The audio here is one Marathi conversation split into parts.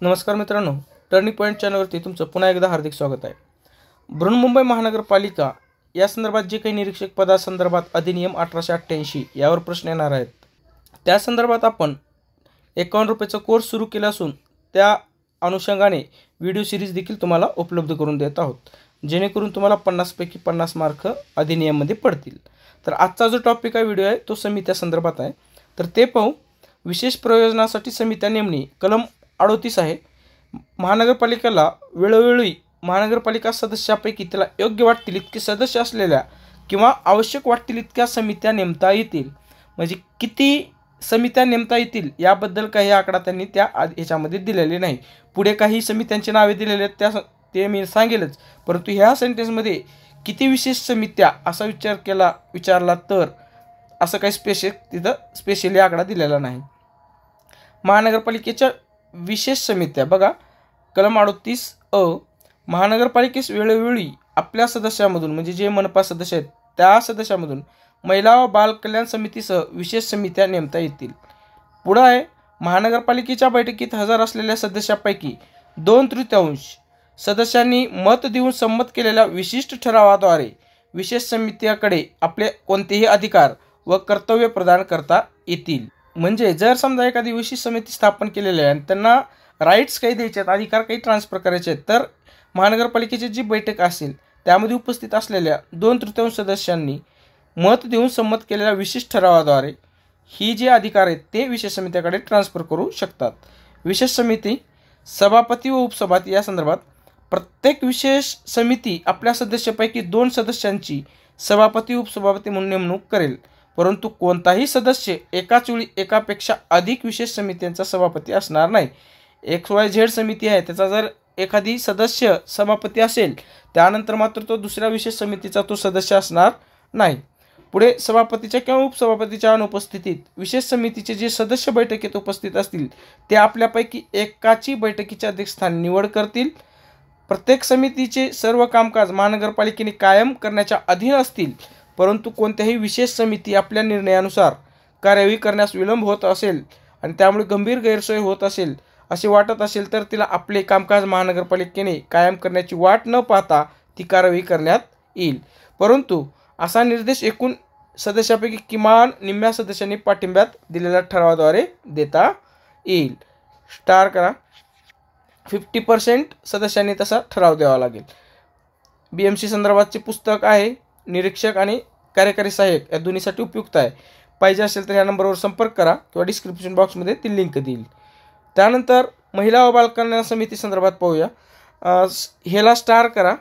नमस्कार मित्रांनो, टर्निंग पॉईंट चॅनलवरती तुमचं पुन्हा एकदा हार्दिक स्वागत आहे. बृहन्मुंबई महानगरपालिका या संदर्भात जे काही निरीक्षक पदासंदर्भात अधिनियम 1888 यावर प्रश्न येणार आहेत. त्या संदर्भात आपण 51 रुपयाचा कोर्स सुरू केला असून त्या अनुषंगाने व्हिडिओ सिरीज देखील तुम्हाला उपलब्ध करून देत आहोत, जेणेकरून तुम्हाला 50 पैकी 50 मार्क अधिनियममध्ये पडतील. तर आजचा जो टॉपिक आहे व्हिडिओ आहे तो समित्या संदर्भात आहे. तर ते पाहू. विशेष प्रयोजनासाठी समित्या नेमणी कलम 38 आहे. महानगरपालिकेला वेळोवेळी महानगरपालिका सदस्यापैकी त्याला योग्य वाटतील इतके सदस्य असलेल्या किंवा आवश्यक वाटतील इतक्या समित्या नेमता येतील. म्हणजे किती समित्या नेमता येतील याबद्दल काही आकडा त्यांनी त्या ह्याच्यामध्ये दिलेले नाही. पुढे काही समित्यांची नावे दिलेली आहेत ते मी सांगेलच, परंतु ह्या सेंटेन्समध्ये किती विशेष समित्या असा विचारला तर असं काही तिथं स्पेशली आकडा दिलेला नाही. महानगरपालिकेच्या विशेष समित्या बघा, कलम 38 महानगरपालिकेस वेळोवेळी आपल्या सदस्यामधून म्हणजे जे मनपा सदस्य आहेत त्या सदस्यामधून महिला व बाल कल्याण समितीसह विशेष समित्या नेमता येतील. पुढे आहे, महानगरपालिकेच्या बैठकीत हजर असलेल्या सदस्यापैकी 2/3 सदस्यांनी मत देऊन संमत केलेल्या विशिष्ट ठरावाद्वारे विशेष समित्याकडे आपले कोणतेही अधिकार व कर्तव्य प्रदान करता येतील. म्हणजे जर समजा एखादी विशेष समिती स्थापन केलेली आहे आणि त्यांना राईट्स काही द्यायचे आहेत, अधिकार काही ट्रान्सफर करायचे आहेत, तर महानगरपालिकेची जी बैठक असेल त्यामध्ये उपस्थित असलेल्या 2/3 सदस्यांनी मत देऊन संमत केलेल्या विशिष्ट ठरावाद्वारे ही जे अधिकार आहेत ते विशेष समित्याकडे ट्रान्सफर करू शकतात. विशेष समिती सभापती व उपसभापती या संदर्भात प्रत्येक विशेष समिती आपल्या सदस्यापैकी 2 सदस्यांची सभापती उपसभापती म्हणून नेमणूक करेल, परंतु कोणताही सदस्य एकाच वेळी एकापेक्षा अधिक विशेष समित्यांचा सभापती असणार नाही. XYZ समिती आहे, त्याचा जर एखादी सदस्य सभापती असेल त्यानंतर मात्र तो दुसऱ्या विशेष समितीचा तो सदस्य असणार नाही. पुढे सभापतीच्या किंवा उपसभापतीच्या अनुपस्थितीत विशेष समितीचे जे सदस्य बैठकीत उपस्थित असतील ते आपल्यापैकी एकाची बैठकीचे अध्यक्षस्थान निवड करतील. प्रत्येक समितीचे सर्व कामकाज महानगरपालिकेने कायम करण्याच्या अधीन असतील, परंतु कोणत्याही विशेष समिती आपल्या निर्णयानुसार कार्यवाही करण्यास विलंब होत असेल आणि त्यामुळे गंभीर गैरसोय होत असेल असे वाटत असेल तर तिला आपले कामकाज महानगरपालिकेने कायम करण्याची वाट न पाहता ती कार्यवाही करण्यात येईल. परंतु असा निर्देश एकूण सदस्यापैकी किमान निम्म्या सदस्यांनी पाठिंब्यात दिलेल्या ठरावाद्वारे देता येईल. स्टार करा. 50% सदस्यांनी तसा ठराव द्यावा लागेल. BMC संदर्भातचे पुस्तक आहे. निरीक्षक आणि कार्यकारी सहाय्यक या दोन्हीसाठी उपयुक्त आहे. पाहिजे असेल तर या नंबरवर संपर्क करा किंवा डिस्क्रिप्शन बॉक्समध्ये ती लिंक देईल. त्यानंतर महिला व बाल कल्याण समिती संदर्भात पाहूया. ह्याला स्टार करा.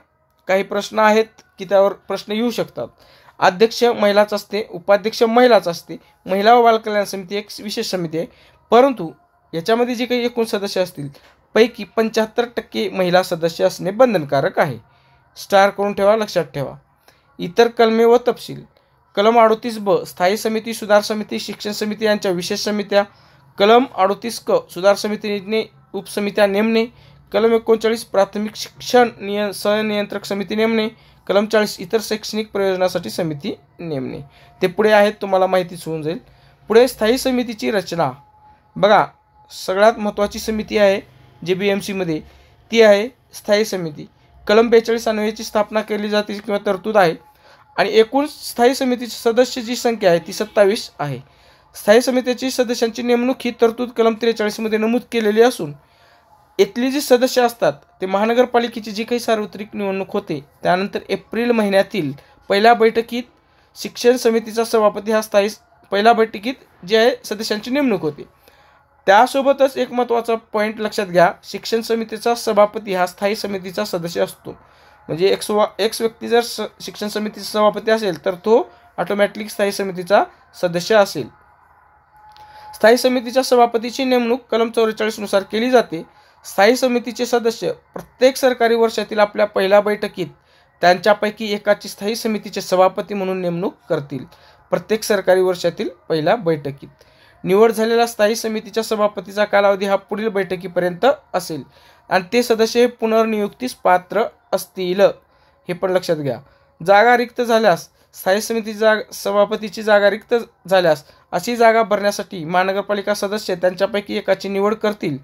काही प्रश्न आहेत की त्यावर प्रश्न येऊ शकतात. अध्यक्ष महिलाच असते, उपाध्यक्ष महिलाच असते. महिला व बाल कल्याण समिती एक विशेष समिती आहे, परंतु याच्यामध्ये जे काही एकूण सदस्य असतील पैकी 75% महिला सदस्य असणे बंधनकारक आहे. स्टार करून ठेवा, लक्षात ठेवा. इतर कलमे व तपशील. कलम 38 स्थायी समिती, सुधार समिती, शिक्षण समिती यांच्या विशेष समित्या. कलम 38 सुधार समितीने उपसमित्या नेमणे. कलम 39 प्राथमिक शिक्षण सहनियंत्रक समिती नेमणे. कलम 40 इतर शैक्षणिक प्रयोजनासाठी समिती नेमणे. ते पुढे आहेत, तुम्हाला माहितीच होऊन जाईल. पुढे स्थायी समितीची रचना बघा. सगळ्यात महत्त्वाची समिती आहे जी BMCमध्ये ती आहे स्थायी समिती. कलम 42 अन्वयाची स्थापना केली जाते किंवा तरतूद आहे आणि एकूण स्थायी समितीची सदस्य जी संख्या आहे ती 27 आहे. स्थायी समितीची सदस्यांची नेमणूक ही तरतूद कलम 43 मध्ये नमूद केलेली असून इथली जी सदस्य असतात ते महानगरपालिकेची जी काही सार्वत्रिक निवडणूक होते त्यानंतर एप्रिल महिन्यातील पहिल्या बैठकीत शिक्षण समितीचा सभापती हा स्थायी पहिल्या बैठकीत जे आहे सदस्यांची नेमणूक होते. त्यासोबतच एक महत्त्वाचा पॉईंट लक्षात घ्या, शिक्षण समितीचा सभापती हा स्थायी समितीचा सदस्य असतो. म्हणजे एक्स व्यक्ती जर शिक्षण समितीचा सभापती असेल तर तो ऑटोमॅटिक स्थायी समितीचा सदस्य असेल. स्थायी समितीच्या सभापतीची नेमणूक कलम 44 नुसार केली जाते. स्थायी समितीचे सदस्य प्रत्येक सरकारी वर्षातील आपल्या पहिल्या बैठकीत त्यांच्यापैकी एकाची स्थायी समितीचे सभापती म्हणून नेमणूक करतील. प्रत्येक सरकारी वर्षातील पहिल्या बैठकीत निवड झालेल्या स्थायी समितीच्या सभापतीचा कालावधी हा पुढील बैठकीपर्यंत असेल आणि ते सदस्य हे पुनर्नियुक्तीस पात्र असतील. हे पण लक्षात घ्या. जागा रिक्त झाल्यास स्थायी समिती सभापतीची जागा रिक्त झाल्यास अशी जागा भरण्यासाठी महानगरपालिका सदस्य त्यांच्यापैकी एकाची निवड करतील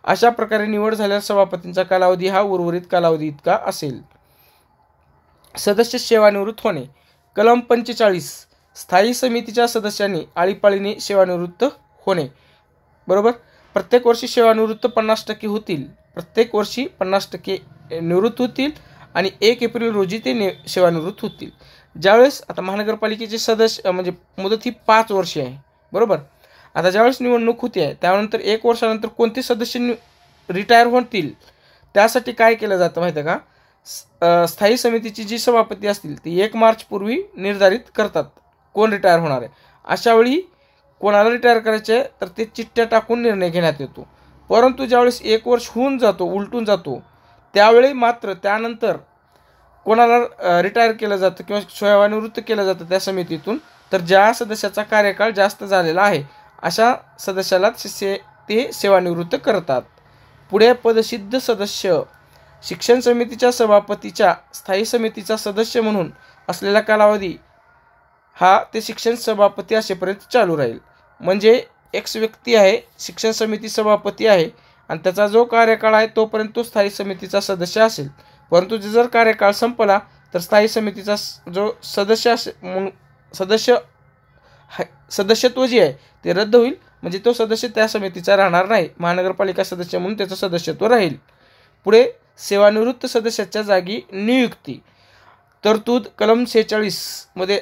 अशा प्रकारे निवड झालेल्या सभापतींचा कालावधी हा उर्वरित कालावधी इतका असेल. सदस्य सेवानिवृत्त होणे. कलम 45 स्थायी समितीच्या सदस्यांनी आळीपाळीने सेवानिवृत्त होणे. बरोबर. प्रत्येक वर्षी सेवानिवृत्त 50% होतील. प्रत्येक वर्षी 50% निवृत्त होतील आणि 1 एप्रिल रोजी ते सेवानिवृत्त होतील. ज्यावेळेस आता महानगरपालिकेचे सदस्य म्हणजे मुदत ही 5 वर्षे आहे. बरोबर. आता ज्यावेळेस निवडणूक होती आहे त्यानंतर 1 वर्षानंतर कोणते सदस्य रिटायर होतील त्यासाठी काय केलं जातं माहिती आहे का? स्थायी समितीची जी सभापती असतील ती 1 मार्च पूर्वी निर्धारित करतात कोण रिटायर होणार आहे. अशा वेळी कोणाला रिटायर करायचे आहे तर ते चिठ्ठ्या टाकून निर्णय घेण्यात येतो. परंतु ज्यावेळेस 1 वर्ष होऊन जातो उलटून जातो त्यावेळी मात्र त्यानंतर कोणाला रिटायर केलं जातं किंवा सेवानिवृत्त केलं जातं त्या समितीतून तर ज्या सदस्याचा कार्यकाळ जास्त झालेला आहे अशा सदस्याला ते सेवानिवृत्त करतात. पुढे पदसिद्ध सदस्य. शिक्षण समितीच्या सभापतीच्या स्थायी समितीचा सदस्य म्हणून असलेला कालावधी हा ते शिक्षण सभापती असेपर्यंत चालू राहील. म्हणजे एक्स व्यक्ती आहे, शिक्षण समिती सभापती आहे आणि त्याचा जो कार्यकाळ आहे तोपर्यंत तो स्थायी समितीचा सदस्य असेल. परंतु जर कार्यकाळ संपला तर स्थायी समितीचा जो सदस्यत्व जे आहे ते रद्द होईल. म्हणजे तो सदस्य त्या समितीचा राहणार नाही. महानगरपालिका सदस्य म्हणून त्याचं सदस्यत्व राहील. पुढे सेवानिवृत्त सदस्याच्या जागी नियुक्ती. तरतूद कलम 46 मध्ये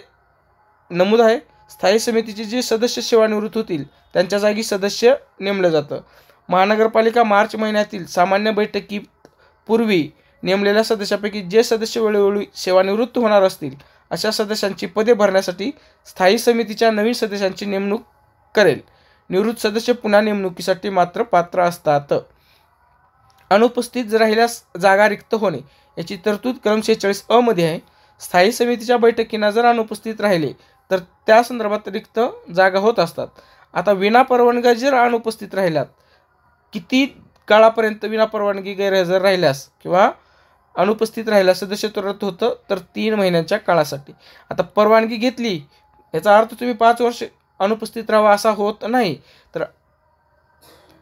नमूद आहे. स्थायी समितीचे जे सदस्य सेवानिवृत्त होतील त्यांच्या जागी सदस्य नेमलं जातं. महानगरपालिका मार्च महिन्यातील सामान्य बैठकीपूर्वी नेमलेल्या सदस्यापैकी जे सदस्य वेळोवेळी सेवानिवृत्त होणार असतील अशा सदस्यांची पदे भरण्यासाठी स्थायी समितीच्या नवीन सदस्यांची नेमणूक करेल. निवृत्त सदस्य पुन्हा नेमणुकीसाठी मात्र पात्र असतात. अनुपस्थित राहिल्यास जागा रिक्त होणे याची तरतूद कलम 46 अ मध्ये आहे. स्थायी समितीच्या बैठकींना जर अनुपस्थित राहिले तर त्या संदर्भात रिक्त जागा होत असतात. आता विनापरवानगी जर अनुपस्थित राहिल्यात किती काळापर्यंत विनापरवानगी गैरहजर राहिल्यास किंवा अनुपस्थित राहिल्यास सदस्यत्व रद्द होतं तर 3 महिन्यांच्या काळासाठी. आता परवानगी घेतली याचा अर्थ तुम्ही 5 वर्ष अनुपस्थित राहावा असा होत नाही. तर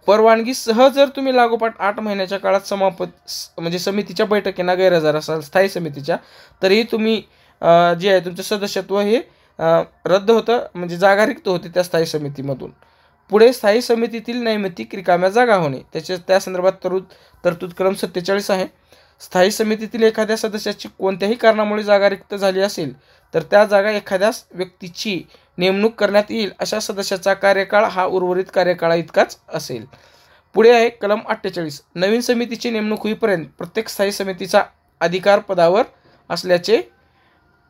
परवानगी सह जर तुम्ही लागोपाठ 8 महिन्याच्या काळात म्हणजे समितीच्या बैठकींना गैरहजर असाल स्थायी समितीच्या तरीही तुम्ही जे आहे तुमचं सदस्यत्व हे रद्द होतं म्हणजे जागा रिक्त होते त्या स्थायी समितीमधून. पुढे स्थायी समितीतील नैमित्तिक रिकाम्या जागा होणे त्या संदर्भात तरतूद कलम 47 आहे. स्थायी समितीतील एखाद्या सदस्याची कोणत्याही कारणामुळे जागा रिक्त झाली असेल तर त्या जागा एखाद्या व्यक्तीची नेमणूक करण्यात येईल. अशा सदस्याचा कार्यकाळ हा उर्वरित कार्यकाळा इतकाच असेल. पुढे आहे कलम 48. नवीन समितीची नेमणूक होईपर्यंत प्रत्येक स्थायी समितीचा अधिकार पदावर असल्याचे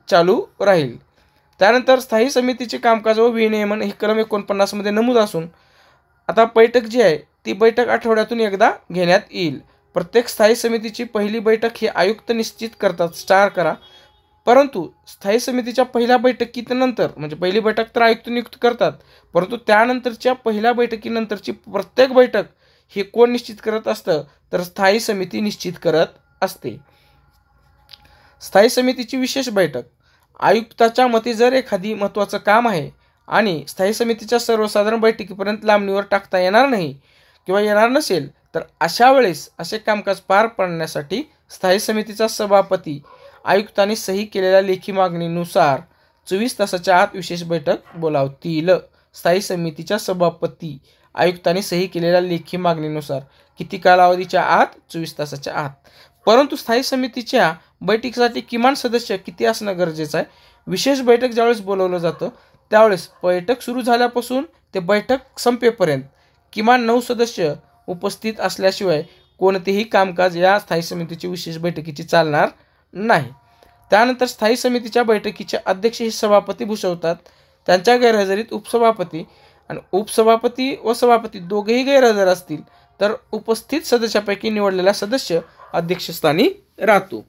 चालू राहील. त्यानंतर स्थायी समितीचे कामकाज व विनियमन हे कलम 49 मध्ये नमूद असून आता बैठक जी आहे ती बैठक आठवड्यातून एकदा घेण्यात येईल. प्रत्येक स्थायी समितीची पहिली बैठक ही आयुक्त निश्चित करतात. स्टार करा. परंतु स्थायी समितीच्या पहिल्या बैठकीनंतर म्हणजे पहिली बैठक तर आयुक्त नियुक्त करतात परंतु त्यानंतरच्या पहिल्या बैठकीनंतरची प्रत्येक बैठक हे कोण निश्चित करत असतं तर स्थायी समिती निश्चित करत असते. स्थायी समितीची विशेष बैठक. आयुक्ताच्या मते जर एखादी महत्त्वाचं काम आहे आणि स्थायी समितीच्या सर्वसाधारण बैठकीपर्यंत लांबणीवर टाकता येणार नाही किंवा येणार नसेल तर अशा वेळेस असे कामकाज पार पाडण्यासाठी स्थायी समितीचा सभापती आयुक्तांनी सही केलेल्या लेखी मागणीनुसार 24 तासाच्या आत विशेष बैठक बोलावतील. स्थायी समितीच्या सभापती आयुक्तांनी सही केलेल्या लेखी मागणीनुसार किती कालावधीच्या आत? 24 तासाच्या आत. परंतु स्थायी समितीच्या बैठकीसाठी किमान सदस्य किती असणं गरजेचं आहे? विशेष बैठक ज्यावेळेस बोलवलं जातं त्यावेळेस बैठक सुरू झाल्यापासून ते बैठक संपेपर्यंत किमान 9 सदस्य उपस्थित असल्याशिवाय कोणतेही कामकाज या स्थायी समितीची विशेष बैठकीची चालणार नाही. त्यानंतर स्थायी समितीच्या बैठकीचे अध्यक्ष हे सभापती भूषवतात. त्यांच्या गैरहजेरीत उपसभापती आणि उपसभापती व सभापती दोघेही गैरहजर असतील तर उपस्थित सदस्यापैकी निवडलेला सदस्य अध्यक्षस्थानी राहतो.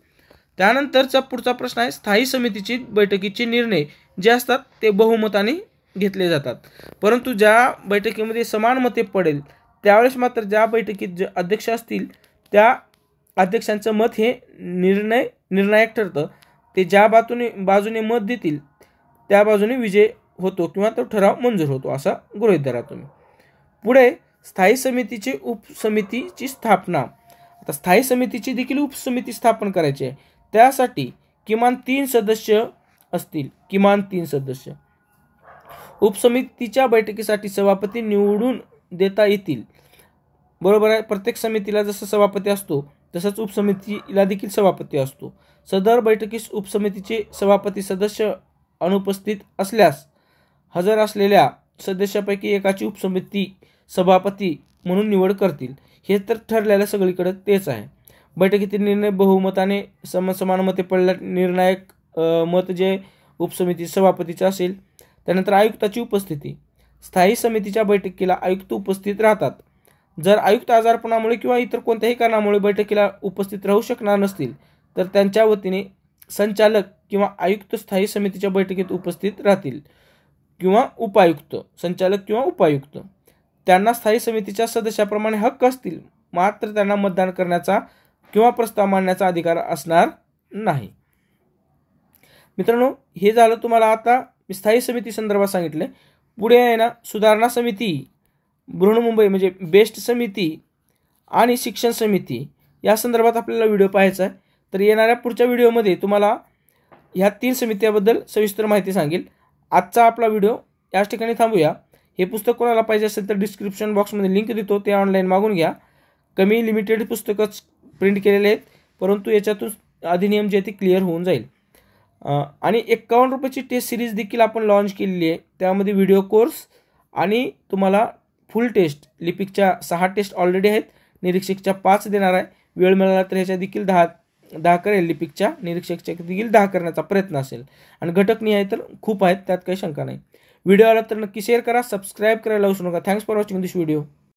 त्यानंतरचा पुढचा प्रश्न आहे स्थायी समितीची बैठकीचे निर्णय जे असतात ते बहुमताने घेतले जातात. परंतु ज्या बैठकीमध्ये समान मते पडेल त्यावेळेस मात्र ज्या बैठकीत जे अध्यक्ष असतील त्या अध्यक्षांचं मत हे निर्णायक ठरतं. ते ज्या बाजूने मत देतील त्या बाजूने विजय होतो किंवा तो ठराव मंजूर होतो असा गृहीत धरा तुम्ही. पुढे स्थायी समितीचे उपसमितीची स्थापना. आता स्थायी समितीची देखील उपसमिती स्थापन करायची आहे. त्यासाठी किमान 3 सदस्य असतील. किमान 3 सदस्य. उपसमितीच्या बैठकीसाठी सभापती निवडून देता येतील. बरोबर आहे. प्रत्येक समितीला जसं सभापती असतो तसंच उपसमितीला देखील सभापती असतो. सदर बैठकीस उपसमितीचे सभापती सदस्य अनुपस्थित असल्यास हजर असलेल्या सदस्यापैकी एकाची उपसमिती सभापती म्हणून निवड करतील. हे तर ठरलेलं सगळीकडे तेच आहे. बैठकीतील निर्णय बहुमताने समान मते पडल्या निर्णायक मत जे उपसमिती सभापतीचं असेल. त्यानंतर आयुक्ताची उपस्थिती. स्थायी समितीच्या बैठकीला आयुक्त उपस्थित राहतात. जर आयुक्त आजारपणामुळे किंवा इतर कोणत्याही कारणामुळे बैठकीला उपस्थित राहू शकणार नसतील तर त्यांच्या वतीने संचालक किंवा आयुक्त स्थायी समितीच्या बैठकीत उपस्थित राहतील किंवा उपायुक्त. संचालक किंवा उपायुक्त. त्यांना स्थायी समितीच्या सदस्याप्रमाणे हक्क असतील, मात्र त्यांना मतदान करण्याचा किंवा प्रस्ताव मांडण्याचा अधिकार असणार नाही. मित्रांनो, हे झालं तुम्हाला आता स्थायी समिती संदर्भात सांगितले. पुढे आहे ना सुधारणा समिती, बृहन्मुंबई म्हणजे बेस्ट समिती आणि शिक्षण समिती या संदर्भात आपल्याला व्हिडिओ पाहायचा आहे. तर येणाऱ्या पुढच्या व्हिडिओमध्ये तुम्हाला ह्या 3 समित्याबद्दल सविस्तर माहिती सांगेल. आजचा आपला व्हिडिओ याच ठिकाणी थांबूया. हे पुस्तक कोणाला पाहिजे असेल तर डिस्क्रिप्शन बॉक्समध्ये लिंक देतो, ते ऑनलाईन मागून घ्या. कमी लिमिटेड पुस्तकच प्रिंट केलेले आहेत, परंतु याच्यातून अधिनियम जे आहे ते क्लिअर होऊन जाईल. आणि 51 रुपयाची टेस्ट सिरीज देखील आपण लॉन्च केलेली आहे. त्यामध्ये व्हिडिओ कोर्स आणि तुम्हाला फुल टेस्ट लिपिकच्या 6 टेस्ट ऑलरेडी आहेत. निरीक्षकच्या 5 देणार आहे. वेळ मिळाला तर ह्याच्या देखील 10 करेल. लिपिकच्या निरीक्षकच्या देखील 10 करण्याचा प्रयत्न असेल. आणि घटकनिहाय तर खूप आहेत, त्यात काही शंका नाही. व्हिडिओ आला तर नक्की शेअर करा, सबस्क्राईब करायला विसरू नका. Thanks for watching this video.